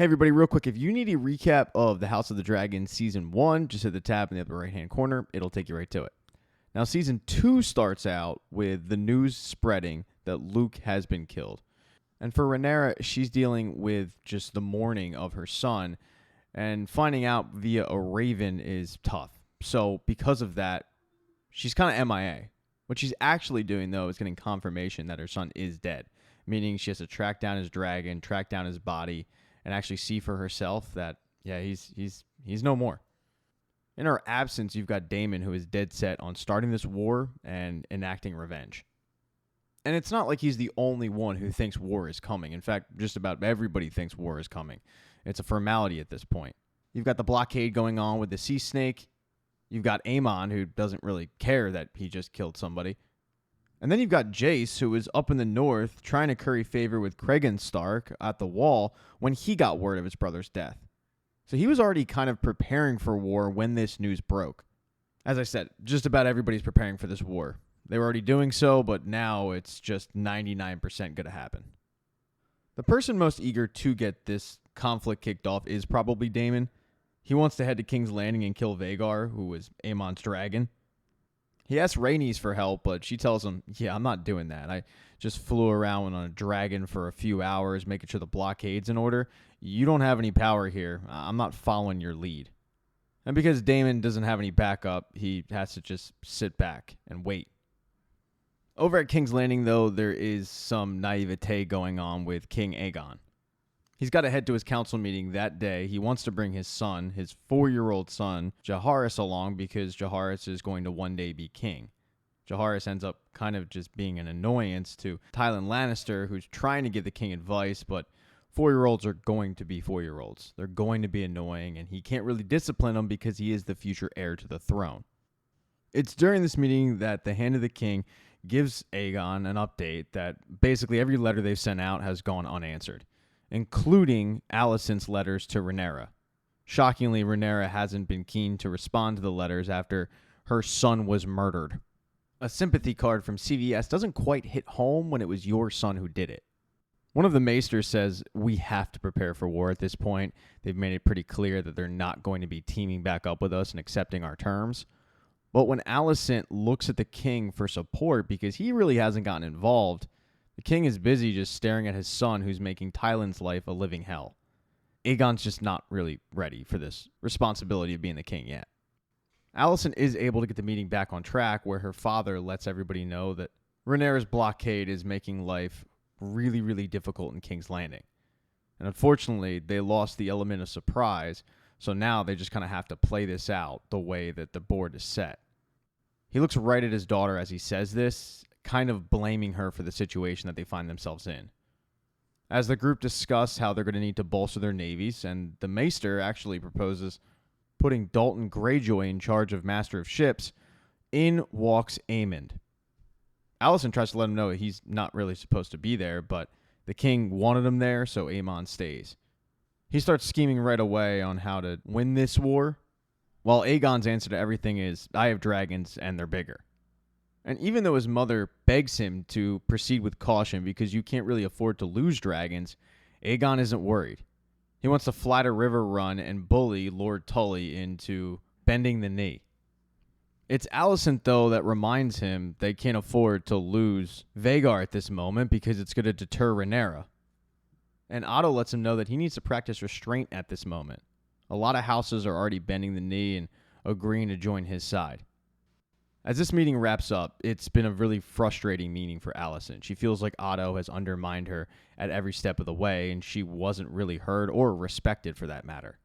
Hey everybody, real quick, if you need a recap of the House of the Dragon Season 1, just hit the tab in the upper right-hand corner. It'll take you right to it. Now, Season 2 starts out with the news spreading that Luke has been killed. And for Rhaenyra, she's dealing with just the mourning of her son, and finding out via a raven is tough. So because of that, she's kind of MIA. What she's actually doing, though, is getting confirmation that her son is dead, meaning she has to track down his dragon, track down his body, and actually see for herself that, yeah, he's no more. In her absence, you've got Daemon, who is dead set on starting this war and enacting revenge. And it's not like he's the only one who thinks war is coming. In fact, just about everybody thinks war is coming. It's a formality at this point. You've got the blockade going on with the Sea Snake. You've got Aemon, who doesn't really care that he just killed somebody. And then you've got Jace, who is up in the north trying to curry favor with Cregan Stark at the Wall when he got word of his brother's death. So he was already kind of preparing for war when this news broke. As I said, just about everybody's preparing for this war. They were already doing so, but now it's just 99% going to happen. The person most eager to get this conflict kicked off is probably Daemon. He wants to head to King's Landing and kill Vhagar, who was Aemon's dragon. He asks Rhaenys for help, but she tells him, yeah, I'm not doing that. I just flew around on a dragon for a few hours, making sure the blockade's in order. You don't have any power here. I'm not following your lead. And because Daemon doesn't have any backup, he has to just sit back and wait. Over at King's Landing, though, there is some naivete going on with King Aegon. He's got to head to his council meeting that day. He wants to bring his son, his 4-year-old son, Jaehaerys, along because Jaehaerys is going to one day be king. Jaehaerys ends up kind of just being an annoyance to Tywin Lannister, who's trying to give the king advice, but 4-year-olds are going to be 4-year-olds. They're going to be annoying, and he can't really discipline them because he is the future heir to the throne. It's during this meeting that the Hand of the King gives Aegon an update that basically every letter they've sent out has gone unanswered, including Alicent's letters to Rhaenyra. Shockingly, Rhaenyra hasn't been keen to respond to the letters after her son was murdered. A sympathy card from CVS doesn't quite hit home when it was your son who did it. One of the maesters says, we have to prepare for war at this point. They've made it pretty clear that they're not going to be teaming back up with us and accepting our terms. But when Alicent looks at the king for support because he really hasn't gotten involved, the king is busy just staring at his son who's making Tywin's life a living hell. Aegon's just not really ready for this responsibility of being the king yet. Alicent is able to get the meeting back on track where her father lets everybody know that Rhaenyra's blockade is making life really, really difficult in King's Landing. And unfortunately, they lost the element of surprise, so now they just kind of have to play this out the way that the board is set. He looks right at his daughter as he says this, kind of blaming her for the situation that they find themselves in. As the group discuss how they're going to need to bolster their navies, and the Maester actually proposes putting Dalton Greyjoy in charge of Master of Ships, in walks Aemond. Alicent tries to let him know he's not really supposed to be there, but the king wanted him there, so Aemon stays. He starts scheming right away on how to win this war, while Aegon's answer to everything is, I have dragons and they're bigger. And even though his mother begs him to proceed with caution because you can't really afford to lose dragons, Aegon isn't worried. He wants to fly to River Run and bully Lord Tully into bending the knee. It's Alicent, though, that reminds him they can't afford to lose Vhagar at this moment because it's going to deter Rhaenyra. And Otto lets him know that he needs to practice restraint at this moment. A lot of houses are already bending the knee and agreeing to join his side. As this meeting wraps up, it's been a really frustrating meeting for Alicent. She feels like Otto has undermined her at every step of the way, and she wasn't really heard or respected for that matter.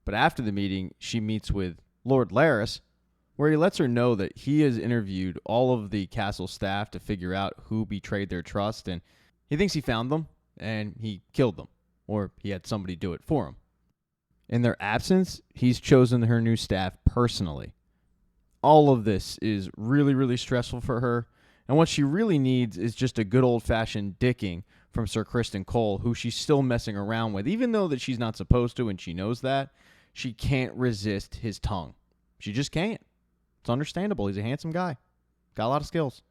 But after the meeting, she meets with Lord Larys, where he lets her know that he has interviewed all of the castle staff to figure out who betrayed their trust, and he thinks he found them, and he killed them, or he had somebody do it for him. In their absence, he's chosen her new staff personally. All of this is really, really stressful for her, and what she really needs is just a good old-fashioned dicking from Sir Criston Cole, who she's still messing around with, even though that she's not supposed to and she knows that. She can't resist his tongue. She just can't. It's understandable. He's a handsome guy. Got a lot of skills.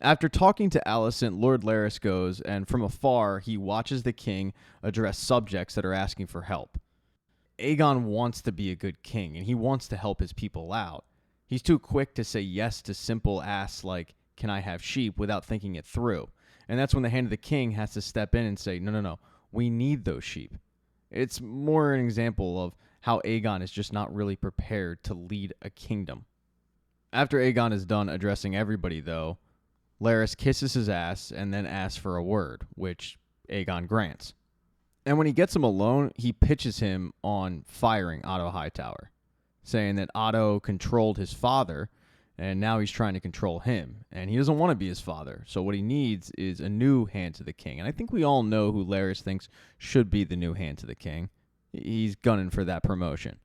After talking to Alicent, Lord Larys goes, and from afar, he watches the king address subjects that are asking for help. Aegon wants to be a good king, and he wants to help his people out. He's too quick to say yes to simple asks like, can I have sheep, without thinking it through. And that's when the Hand of the King has to step in and say, no, we need those sheep. It's more an example of how Aegon is just not really prepared to lead a kingdom. After Aegon is done addressing everybody, though, Larys kisses his ass and then asks for a word, which Aegon grants. And when he gets him alone, he pitches him on firing Otto Hightower, saying that Otto controlled his father, and now he's trying to control him. And he doesn't want to be his father, so what he needs is a new hand to the king. And I think we all know who Larys thinks should be the new hand to the king. He's gunning for that promotion.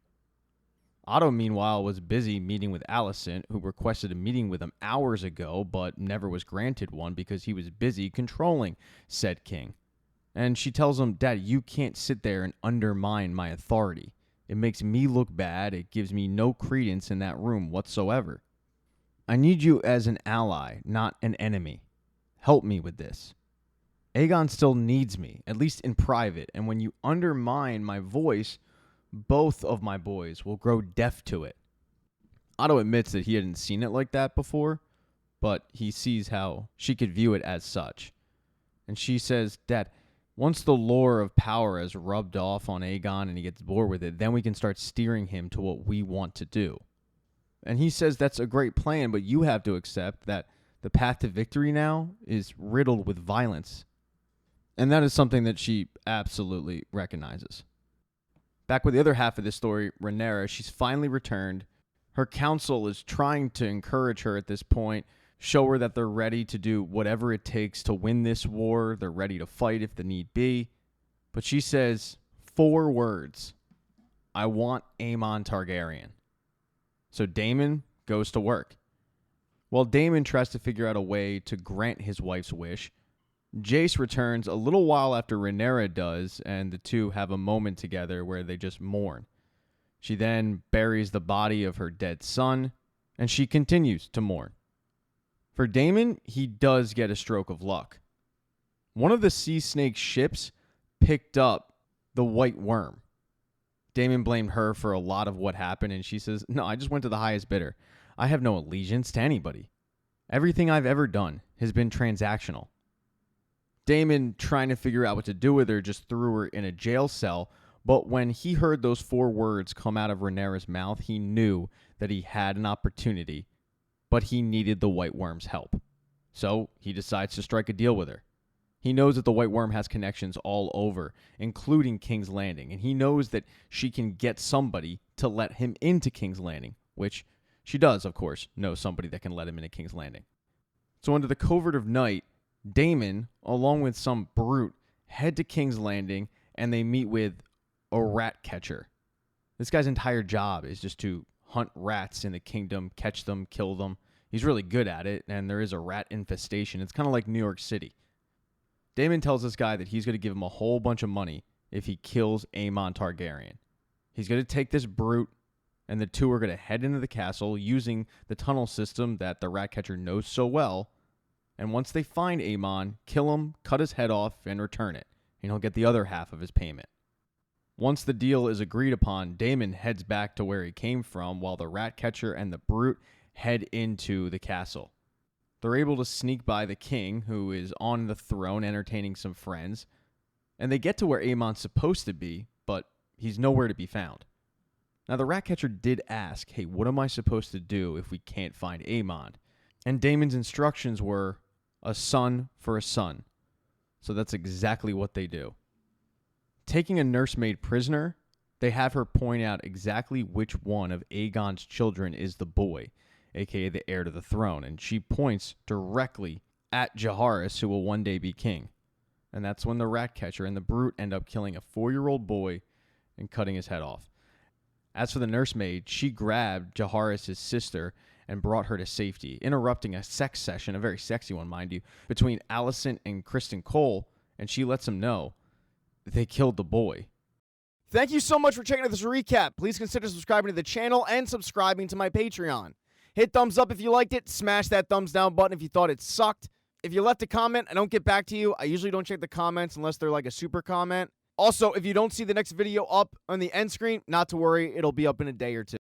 Otto, meanwhile, was busy meeting with Alicent, who requested a meeting with him hours ago, but never was granted one because he was busy controlling said king. And she tells him, Dad, you can't sit there and undermine my authority. It makes me look bad. It gives me no credence in that room whatsoever. I need you as an ally, not an enemy. Help me with this. Aegon still needs me, at least in private, and when you undermine my voice, both of my boys will grow deaf to it. Otto admits that he hadn't seen it like that before, but he sees how she could view it as such. And she says, Dad, once the lure of power has rubbed off on Aegon and he gets bored with it, then we can start steering him to what we want to do. And he says that's a great plan, but you have to accept that the path to victory now is riddled with violence. And that is something that she absolutely recognizes. Back with the other half of this story, Rhaenyra, she's finally returned. Her council is trying to encourage her at this point, show her that they're ready to do whatever it takes to win this war. They're ready to fight if the need be. But she says 4 words. I want Aemon Targaryen. So Daemon goes to work. While Daemon tries to figure out a way to grant his wife's wish, Jace returns a little while after Rhaenyra does, and the two have a moment together where they just mourn. She then buries the body of her dead son, and she continues to mourn. For Daemon, he does get a stroke of luck. One of the sea snake ships picked up the white worm. Daemon blamed her for a lot of what happened, and she says, no, I just went to the highest bidder. I have no allegiance to anybody. Everything I've ever done has been transactional. Daemon, trying to figure out what to do with her, just threw her in a jail cell, but when he heard those 4 words come out of Rhaenyra's mouth, he knew that he had an opportunity, but he needed the White Worm's help. So he decides to strike a deal with her. He knows that the White Worm has connections all over, including King's Landing, and he knows that she can get somebody to let him into King's Landing, which she does, of course, know somebody that can let him into King's Landing. So under the covert of night, Daemon, along with some brute, head to King's Landing, and they meet with a rat catcher. This guy's entire job is just to hunt rats in the kingdom, catch them, kill them. He's really good at it, and there is a rat infestation. It's kind of like New York City. Daemon tells this guy that he's going to give him a whole bunch of money if he kills Aemon Targaryen. He's going to take this brute, and the two are going to head into the castle using the tunnel system that the rat catcher knows so well. And once they find Aemon, kill him, cut his head off, and return it. And he'll get the other half of his payment. Once the deal is agreed upon, Daemon heads back to where he came from while the rat catcher and the brute head into the castle. They're able to sneak by the king, who is on the throne entertaining some friends. And they get to where Aemon's supposed to be, but he's nowhere to be found. Now, the rat catcher did ask, hey, what am I supposed to do if we can't find Aemon? And Daemon's instructions were, a son for a son. So that's exactly what they do. Taking a nursemaid prisoner, they have her point out exactly which one of Aegon's children is the boy, aka the heir to the throne, and she points directly at Jaehaerys, who will one day be king. And that's when the rat catcher and the brute end up killing a 4-year-old boy and cutting his head off. As for the nursemaid, she grabbed Jaehaerys' sister and brought her to safety, interrupting a sex session, a very sexy one, mind you, between Alicent and Kristen Cole, and she lets him know they killed the boy. Thank you so much for checking out this recap. Please consider subscribing to the channel and subscribing to my Patreon. Hit thumbs up if you liked it. Smash that thumbs down button if you thought it sucked. If you left a comment, I don't get back to you. I usually don't check the comments unless they're like a super comment. Also, if you don't see the next video up on the end screen, not to worry. It'll be up in a day or two.